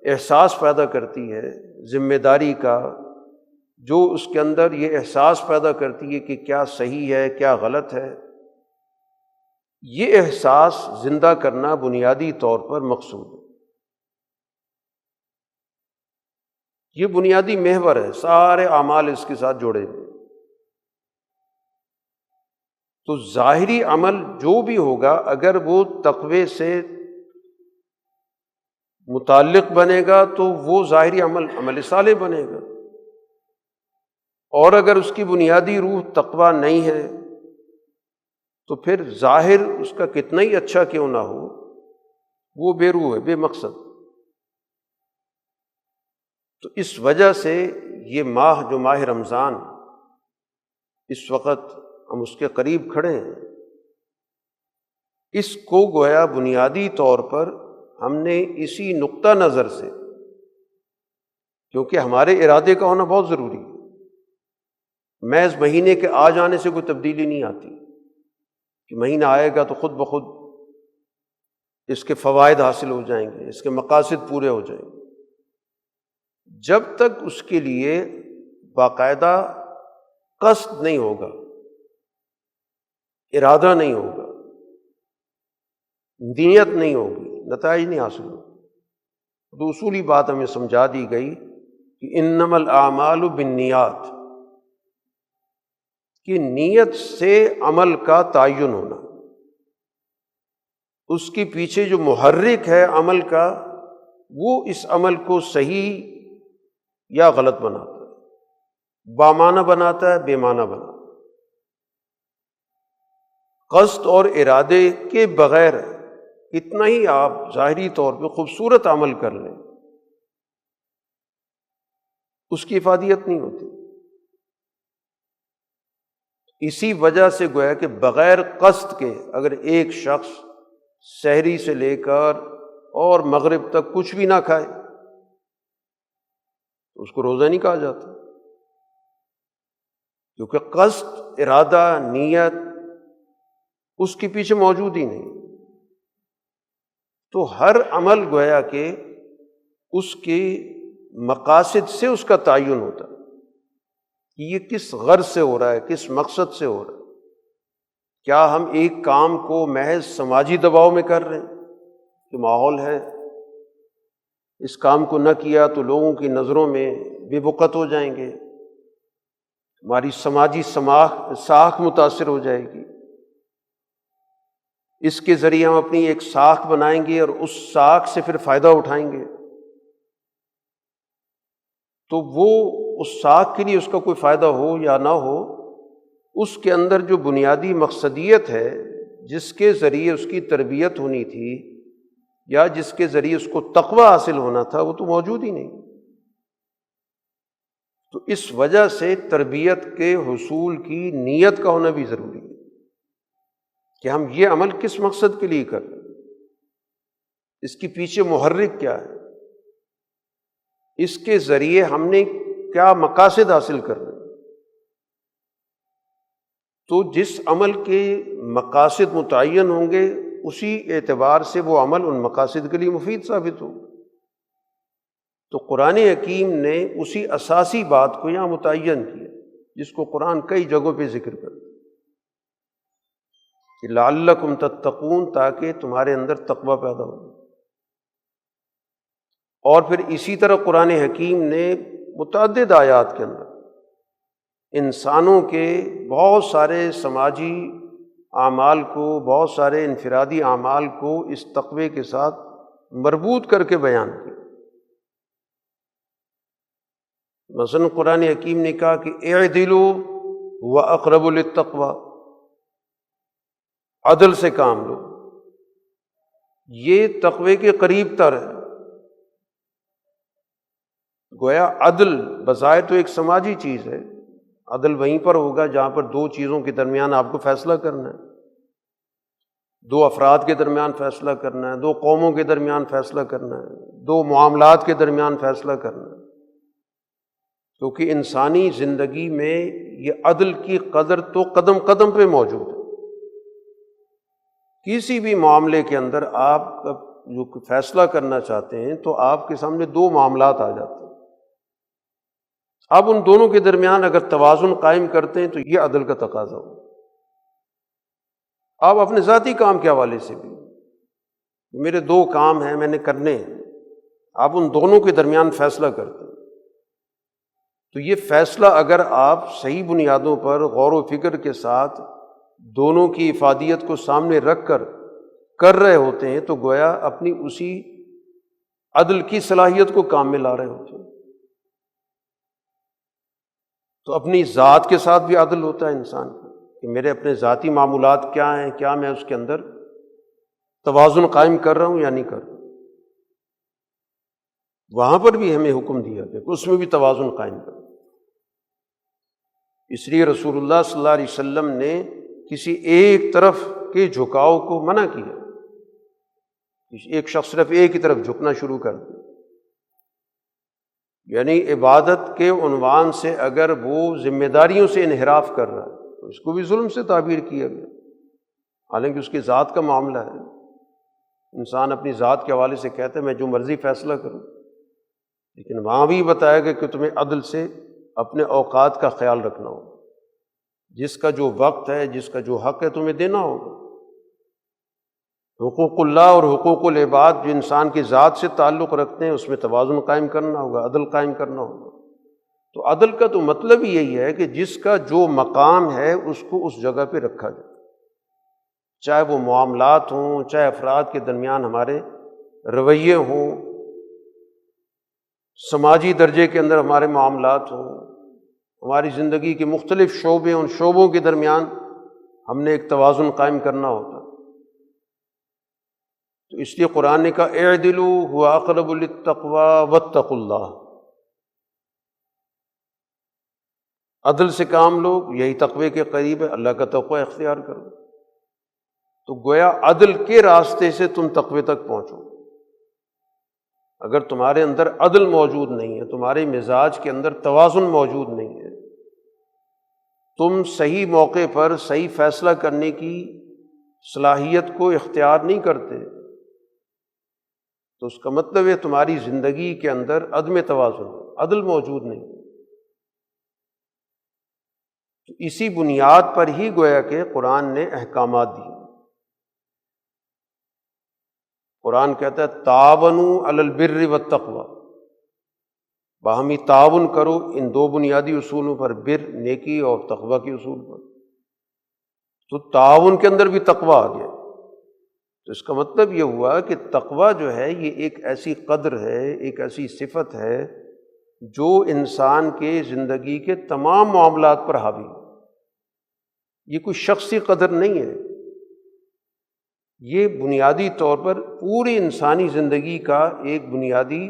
احساس پیدا کرتی ہے ذمہ داری کا، جو اس کے اندر یہ احساس پیدا کرتی ہے کہ کیا صحیح ہے کیا غلط ہے، یہ احساس زندہ کرنا بنیادی طور پر مقصود ہے۔ یہ بنیادی محور ہے، سارے اعمال اس کے ساتھ جوڑے ہوئے۔ تو ظاہری عمل جو بھی ہوگا اگر وہ تقوی سے متعلق بنے گا تو وہ ظاہری عمل صالح بنے گا، اور اگر اس کی بنیادی روح تقوی نہیں ہے تو پھر ظاہر اس کا کتنا ہی اچھا کیوں نہ ہو وہ بے روح ہے، بے مقصد۔ تو اس وجہ سے یہ ماہ جو ماہ رمضان اس وقت ہم اس کے قریب کھڑے ہیں، اس کو گویا بنیادی طور پر ہم نے اسی نقطہ نظر سے، کیونکہ ہمارے ارادے کا ہونا بہت ضروری ہے، محض مہینے کے آ جانے سے کوئی تبدیلی نہیں آتی کہ مہینہ آئے گا تو خود بخود اس کے فوائد حاصل ہو جائیں گے، اس کے مقاصد پورے ہو جائیں گے۔ جب تک اس کے لیے باقاعدہ قصد نہیں ہوگا، ارادہ نہیں ہوگا، نیت نہیں ہوگی، نتائج نہیں حاصل ہوگی۔ تو اصولی بات ہمیں سمجھا دی گئی کہ انما الاعمال بالنیات، کہ نیت سے عمل کا تعین ہونا، اس کے پیچھے جو محرک ہے عمل کا وہ اس عمل کو صحیح یا غلط بناتا ہے، بامعنی بناتا ہے، بے معنی بناتا ہے۔ قصد اور ارادے کے بغیر کتنا ہی آپ ظاہری طور پہ خوبصورت عمل کر لیں، اس کی افادیت نہیں ہوتی۔ اسی وجہ سے گویا کہ بغیر قصد کے اگر ایک شخص سحری سے لے کر اور مغرب تک کچھ بھی نہ کھائے تو اس کو روزہ نہیں کہا جاتا، کیونکہ قصد، ارادہ، نیت اس کے پیچھے موجود ہی نہیں۔ تو ہر عمل گویا کہ اس کے مقاصد سے اس کا تعین ہوتا ہے کہ یہ کس غرض سے ہو رہا ہے، کس مقصد سے ہو رہا ہے۔ کیا ہم ایک کام کو محض سماجی دباؤ میں کر رہے ہیں کہ ماحول ہے، اس کام کو نہ کیا تو لوگوں کی نظروں میں بے وقت ہو جائیں گے، ہماری سماجی ساکھ متاثر ہو جائے گی، اس کے ذریعے ہم اپنی ایک ساکھ بنائیں گے اور اس ساکھ سے پھر فائدہ اٹھائیں گے، تو وہ اس ساکھ کے لیے اس کا کوئی فائدہ ہو یا نہ ہو، اس کے اندر جو بنیادی مقصدیت ہے جس کے ذریعے اس کی تربیت ہونی تھی یا جس کے ذریعے اس کو تقویٰ حاصل ہونا تھا وہ تو موجود ہی نہیں۔ تو اس وجہ سے تربیت کے حصول کی نیت کا ہونا بھی ضروری ہے کہ ہم یہ عمل کس مقصد کے لیے کر رہے ہیں، اس کے پیچھے محرک کیا ہے، اس کے ذریعے ہم نے کیا مقاصد حاصل کر رہے ہیں۔ تو جس عمل کے مقاصد متعین ہوں گے اسی اعتبار سے وہ عمل ان مقاصد کے لیے مفید ثابت ہوگا۔ تو قرآن حکیم نے اسی اساسی بات کو یہاں متعین کیا جس کو قرآن کئی جگہوں پہ ذکر کرتا ہے کہ لعلکم تتقون، تاکہ تمہارے اندر تقوی پیدا ہو۔ اور پھر اسی طرح قرآن حکیم نے متعدد آیات کے اندر انسانوں کے بہت سارے سماجی اعمال کو، بہت سارے انفرادی اعمال کو اس تقوی کے ساتھ مربوط کر کے بیان کیا۔ مثلا قرآن حکیم نے کہا کہ اعدلوا هو اقرب للتقوی، عدل سے کام لو، یہ تقوی کے قریب تر ہے۔ گویا عدل بظاہر تو ایک سماجی چیز ہے، عدل وہیں پر ہوگا جہاں پر دو چیزوں کے درمیان آپ کو فیصلہ کرنا ہے، دو افراد کے درمیان فیصلہ کرنا ہے، دو قوموں کے درمیان فیصلہ کرنا ہے، دو معاملات کے درمیان فیصلہ کرنا ہے۔ کیونکہ انسانی زندگی میں یہ عدل کی قدر تو قدم قدم پہ موجود ہے۔ کسی بھی معاملے کے اندر آپ جو فیصلہ کرنا چاہتے ہیں تو آپ کے سامنے دو معاملات آ جاتے ہیں، آپ ان دونوں کے درمیان اگر توازن قائم کرتے ہیں تو یہ عدل کا تقاضا ہو۔ آپ اپنے ذاتی کام کے حوالے سے بھی، میرے دو کام ہیں میں نے کرنے ہیں، آپ ان دونوں کے درمیان فیصلہ کرتے ہیں، تو یہ فیصلہ اگر آپ صحیح بنیادوں پر غور و فکر کے ساتھ دونوں کی افادیت کو سامنے رکھ کر رہے ہوتے ہیں تو گویا اپنی اسی عدل کی صلاحیت کو کام میں لا رہے ہوتے ہیں۔ تو اپنی ذات کے ساتھ بھی عدل ہوتا ہے انسان کا کہ میرے اپنے ذاتی معمولات کیا ہیں، کیا میں اس کے اندر توازن قائم کر رہا ہوں یا نہیں کر رہا ہوں۔ وہاں پر بھی ہمیں حکم دیا گیا کہ اس میں بھی توازن قائم کرو۔ اس لیے رسول اللہ صلی اللہ علیہ وسلم نے کسی ایک طرف کے جھکاؤ کو منع کیا، ایک شخص صرف ایک ہی طرف جھکنا شروع کر دے، یعنی عبادت کے عنوان سے اگر وہ ذمہ داریوں سے انحراف کر رہا ہے تو اس کو بھی ظلم سے تعبیر کیا گیا، حالانکہ اس کی ذات کا معاملہ ہے۔ انسان اپنی ذات کے حوالے سے کہتا ہے میں جو مرضی فیصلہ کروں، لیکن وہاں بھی بتایا گیا کہ تمہیں عدل سے اپنے اوقات کا خیال رکھنا ہوگا، جس کا جو وقت ہے، جس کا جو حق ہے تمہیں دینا ہوگا۔ حقوق اللہ اور حقوق العباد جو انسان کی ذات سے تعلق رکھتے ہیں اس میں توازن قائم کرنا ہوگا، عدل قائم کرنا ہوگا۔ تو عدل کا تو مطلب ہی یہی ہے کہ جس کا جو مقام ہے اس کو اس جگہ پہ رکھا جائے، چاہے وہ معاملات ہوں، چاہے افراد کے درمیان ہمارے رویے ہوں، سماجی درجے کے اندر ہمارے معاملات ہوں، ہماری زندگی کے مختلف شعبے، ان شعبوں کے درمیان ہم نے ایک توازن قائم کرنا ہوتا۔ تو اس لیے قرآن نے کہا اعدلوا هو اقرب للتقوی واتقوا اللہ، عدل سے کام لو، یہی تقوی کے قریب ہے، اللہ کا تقوی اختیار کرو۔ تو گویا عدل کے راستے سے تم تقوی تک پہنچو۔ اگر تمہارے اندر عدل موجود نہیں ہے، تمہارے مزاج کے اندر توازن موجود نہیں ہے، تم صحیح موقع پر صحیح فیصلہ کرنے کی صلاحیت کو اختیار نہیں کرتے، تو اس کا مطلب ہے تمہاری زندگی کے اندر عدم توازن، عدل موجود نہیں۔ تو اسی بنیاد پر ہی گویا کہ قرآن نے احکامات دیے۔ قرآن کہتا ہے تعاونوا علی البر والتقوی، باہمی تعاون کرو ان دو بنیادی اصولوں پر، بر نیکی اور تقوی کے اصول پر۔ تو تعاون کے اندر بھی تقوی آ گیا۔ تو اس کا مطلب یہ ہوا کہ تقوی جو ہے یہ ایک ایسی قدر ہے، ایک ایسی صفت ہے جو انسان کے زندگی کے تمام معاملات پر حاوی ہے۔ یہ کوئی شخصی قدر نہیں ہے، یہ بنیادی طور پر پوری انسانی زندگی کا ایک بنیادی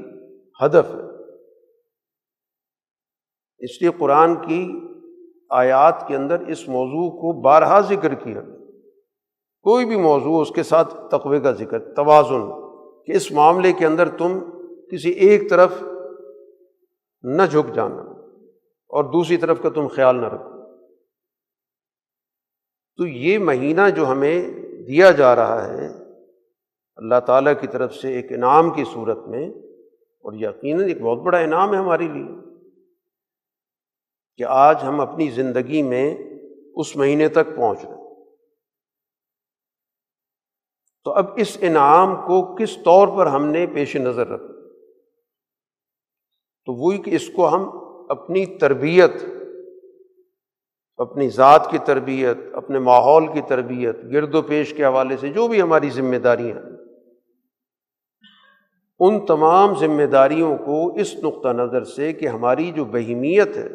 ہدف ہے۔ اس لیے قرآن کی آیات کے اندر اس موضوع کو بارہا ذکر کیا، کوئی بھی موضوع اس کے ساتھ تقوی کا ذکر، توازن، کہ اس معاملے کے اندر تم کسی ایک طرف نہ جھک جانا اور دوسری طرف کا تم خیال نہ رکھو۔ تو یہ مہینہ جو ہمیں دیا جا رہا ہے اللہ تعالیٰ کی طرف سے ایک انعام کی صورت میں، اور یقیناً ایک بہت بڑا انعام ہے ہمارے لیے کہ آج ہم اپنی زندگی میں اس مہینے تک پہنچ رہے ہیں۔ تو اب اس انعام کو کس طور پر ہم نے پیش نظر رکھا؟ تو وہی کہ اس کو ہم اپنی تربیت، اپنی ذات کی تربیت، اپنے ماحول کی تربیت، گرد و پیش کے حوالے سے جو بھی ہماری ذمہ داریاں ہیں، ان تمام ذمہ داریوں کو اس نقطہ نظر سے کہ ہماری جو بہیمیت ہے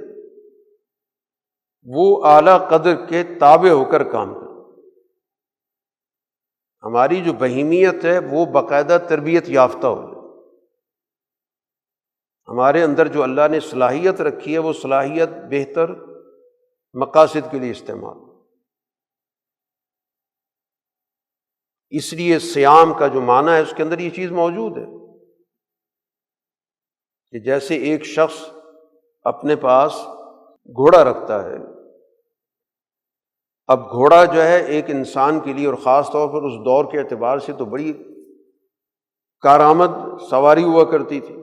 وہ اعلیٰ قدر کے تابع ہو کر کام کرے۔ ہماری جو بہیمیت ہے وہ باقاعدہ تربیت یافتہ ہو جائے۔ ہمارے اندر جو اللہ نے صلاحیت رکھی ہے وہ صلاحیت بہتر مقاصد کے لیے استعمال۔ اس لیے صیام کا جو معنی ہے اس کے اندر یہ چیز موجود ہے کہ جیسے ایک شخص اپنے پاس گھوڑا رکھتا ہے، اب گھوڑا جو ہے ایک انسان کے لیے اور خاص طور پر اس دور کے اعتبار سے تو بڑی کارآمد سواری ہوا کرتی تھی،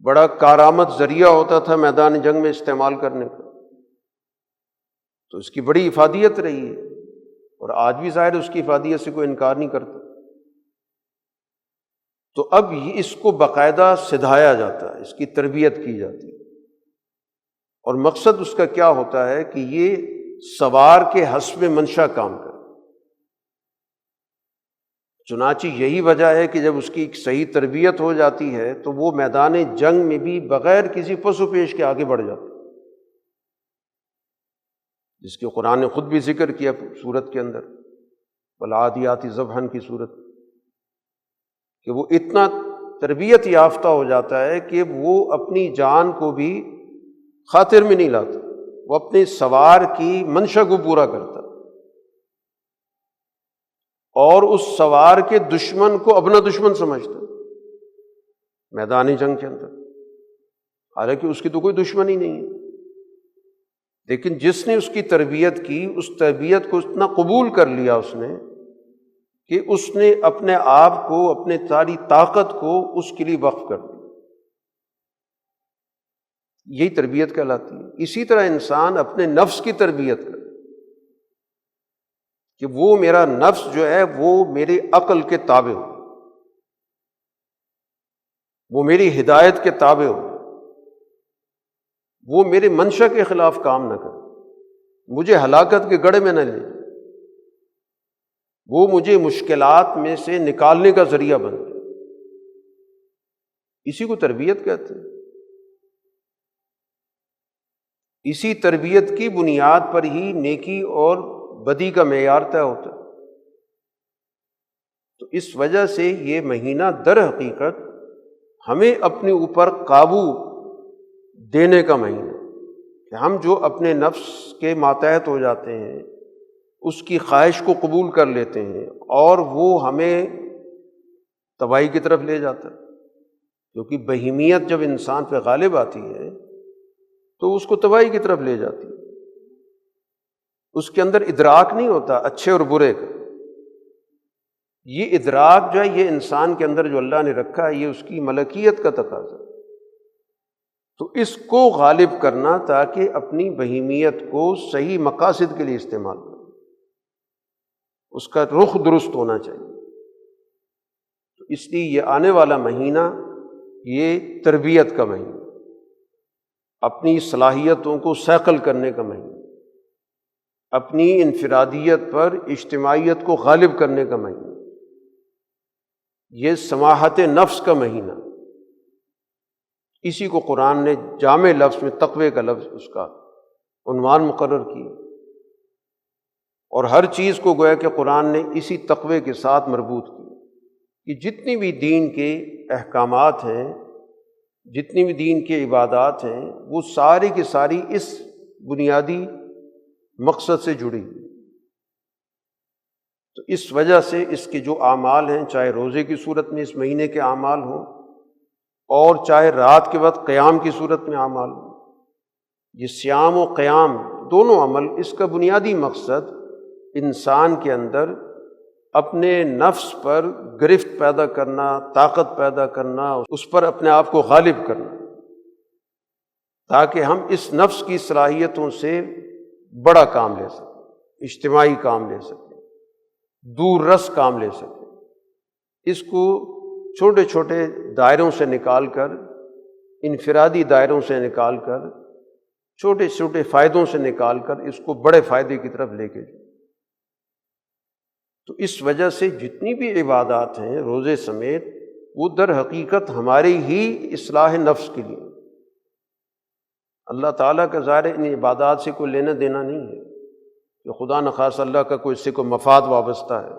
بڑا کارآمد ذریعہ ہوتا تھا میدان جنگ میں استعمال کرنے کا، تو اس کی بڑی افادیت رہی ہے، اور آج بھی ظاہر اس کی افادیت سے کوئی انکار نہیں کرتا۔ تو اب یہ اس کو باقاعدہ سدھایا جاتا ہے، اس کی تربیت کی جاتی ہے، اور مقصد اس کا کیا ہوتا ہے کہ یہ سوار کے حسب منشا کام کرے۔ چنانچہ یہی وجہ ہے کہ جب اس کی ایک صحیح تربیت ہو جاتی ہے تو وہ میدان جنگ میں بھی بغیر کسی پس و پیش کے آگے بڑھ جاتا ہے، جس کے قرآن نے خود بھی ذکر کیا سورت کے اندر، والعادیات ضبحا کی صورت، کہ وہ اتنا تربیت یافتہ ہو جاتا ہے کہ وہ اپنی جان کو بھی خاطر میں نہیں لاتا، وہ اپنے سوار کی منشا کو پورا کرتا اور اس سوار کے دشمن کو اپنا دشمن سمجھتا میدان جنگ کے اندر، حالانکہ اس کی تو کوئی دشمن ہی نہیں ہے، لیکن جس نے اس کی تربیت کی، اس تربیت کو اتنا قبول کر لیا اس نے کہ اس نے اپنے آپ کو، اپنے ساری طاقت کو اس کے لیے وقف کر دیا۔ یہی تربیت کہلاتی ہے۔ اسی طرح انسان اپنے نفس کی تربیت کرے کہ وہ میرا نفس جو ہے وہ میری عقل کے تابع ہو، وہ میری ہدایت کے تابع ہو، وہ میرے منشا کے خلاف کام نہ کرے، مجھے ہلاکت کے گڑھے میں نہ لے، وہ مجھے مشکلات میں سے نکالنے کا ذریعہ بن جائے۔ اسی کو تربیت کہتے ہیں۔ اسی تربیت کی بنیاد پر ہی نیکی اور بدی کا معیار طے ہوتا ہے۔ تو اس وجہ سے یہ مہینہ در حقیقت ہمیں اپنے اوپر قابو دینے کا مہینہ ہے کہ ہم جو اپنے نفس کے ماتحت ہو جاتے ہیں، اس کی خواہش کو قبول کر لیتے ہیں اور وہ ہمیں تباہی کی طرف لے جاتا ہے، کیونکہ بہیمیت جب انسان پہ غالب آتی ہے تو اس کو تباہی کی طرف لے جاتی ہے۔ اس کے اندر ادراک نہیں ہوتا اچھے اور برے کا۔ یہ ادراک جو ہے یہ انسان کے اندر جو اللہ نے رکھا ہے، یہ اس کی ملکیت کا تقاضا ہے۔ تو اس کو غالب کرنا تاکہ اپنی بہیمیت کو صحیح مقاصد کے لیے استعمال کرے، اس کا رخ درست ہونا چاہیے۔ تو اس لیے یہ آنے والا مہینہ یہ تربیت کا مہینہ، اپنی صلاحیتوں کو صقل کرنے کا مہینہ، اپنی انفرادیت پر اجتماعیت کو غالب کرنے کا مہینہ، یہ سماحت نفس کا مہینہ۔ اسی کو قرآن نے جامع لفظ میں تقوی کا لفظ اس کا عنوان مقرر کیا، اور ہر چیز کو گویا کہ قرآن نے اسی تقوی کے ساتھ مربوط کیا کہ جتنی بھی دین کے احکامات ہیں جتنی بھی دین کی عبادات ہیں وہ ساری کی ساری اس بنیادی مقصد سے جڑی ہوئی۔ تو اس وجہ سے اس کے جو اعمال ہیں، چاہے روزے کی صورت میں اس مہینے کے اعمال ہوں اور چاہے رات کے وقت قیام کی صورت میں اعمال ہوں، یہ سیام و قیام دونوں عمل، اس کا بنیادی مقصد انسان کے اندر اپنے نفس پر گرفت پیدا کرنا، طاقت پیدا کرنا، اس پر اپنے آپ کو غالب کرنا، تاکہ ہم اس نفس کی صلاحیتوں سے بڑا کام لے سکیں، اجتماعی کام لے سکیں، دور رس کام لے سکیں۔ اس کو چھوٹے چھوٹے دائروں سے نکال کر، انفرادی دائروں سے نکال کر، چھوٹے چھوٹے فائدوں سے نکال کر اس کو بڑے فائدے کی طرف لے کے جائیں۔ تو اس وجہ سے جتنی بھی عبادات ہیں روزے سمیت، وہ در حقیقت ہماری ہی اصلاح نفس کے لیے۔ اللہ تعالیٰ کا ظاہر ان عبادات سے کوئی لینا دینا نہیں ہے کہ خدا نخواستہ اللہ کا کوئی اس سے کوئی مفاد وابستہ ہے،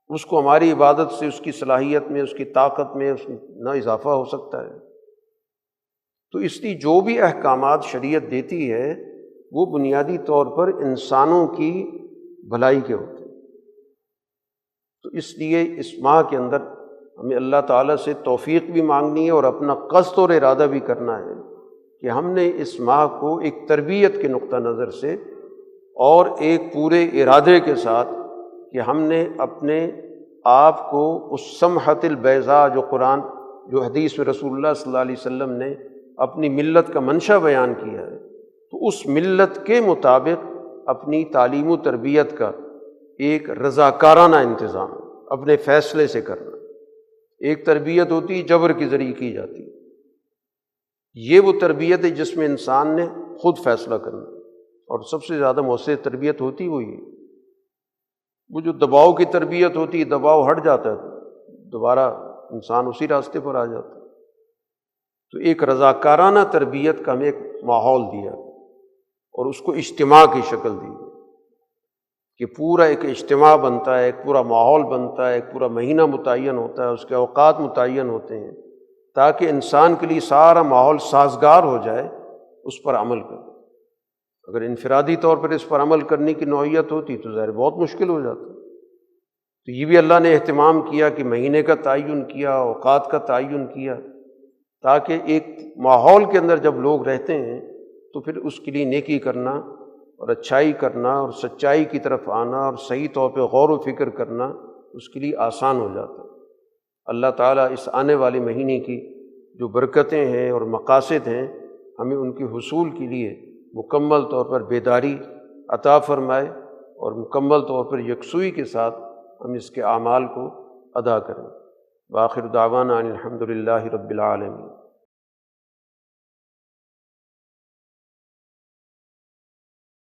اس کو ہماری عبادت سے اس کی صلاحیت میں، اس کی طاقت میں نہ اضافہ ہو سکتا ہے۔ تو اس لیے جو بھی احکامات شریعت دیتی ہے وہ بنیادی طور پر انسانوں کی بھلائی کے ہوتے ہیں۔ تو اس لیے اس ماہ کے اندر ہمیں اللہ تعالیٰ سے توفیق بھی مانگنی ہے اور اپنا قصد اور ارادہ بھی کرنا ہے کہ ہم نے اس ماہ کو ایک تربیت کے نقطہ نظر سے اور ایک پورے ارادے کے ساتھ کہ ہم نے اپنے آپ کو اس سمحت البیضاء جو قرآن، جو حدیث میں رسول اللہ صلی اللہ علیہ وسلم نے اپنی ملت کا منشا بیان کیا ہے، تو اس ملت کے مطابق اپنی تعلیم و تربیت کا ایک رضاکارانہ انتظام اپنے فیصلے سے کرنا۔ ایک تربیت ہوتی ہے جبر کے ذریعے کی جاتی ہے، یہ وہ تربیت ہے جس میں انسان نے خود فیصلہ کرنا، اور سب سے زیادہ مؤثر تربیت ہوتی وہی ہے۔ وہ جو دباؤ کی تربیت ہوتی ہے، دباؤ ہٹ جاتا ہے، دوبارہ انسان اسی راستے پر آ جاتا ہے۔ تو ایک رضاکارانہ تربیت کا ہمیں ایک ماحول دیا اور اس کو اجتماع کی شکل دی کہ پورا ایک اجتماع بنتا ہے، ایک پورا ماحول بنتا ہے، ایک پورا مہینہ متعین ہوتا ہے، اس کے اوقات متعین ہوتے ہیں تاکہ انسان کے لیے سارا ماحول سازگار ہو جائے اس پر عمل کرے۔ اگر انفرادی طور پر اس پر عمل کرنے کی نوعیت ہوتی تو ظاہر بہت مشکل ہو جاتا۔ تو یہ بھی اللہ نے اہتمام کیا کہ مہینے کا تعین کیا، اوقات کا تعین کیا، تاکہ ایک ماحول کے اندر جب لوگ رہتے ہیں تو پھر اس کے لیے نیکی کرنا اور اچھائی کرنا اور سچائی کی طرف آنا اور صحیح طور پہ غور و فکر کرنا اس کے لیے آسان ہو جاتا ہے۔ اللہ تعالیٰ اس آنے والے مہینے کی جو برکتیں ہیں اور مقاصد ہیں، ہمیں ان کے حصول کے لیے مکمل طور پر بیداری عطا فرمائے اور مکمل طور پر یکسوئی کے ساتھ ہم اس کے اعمال کو ادا کریں۔ وآخر دعوانا ان الحمد للہ رب العالمین۔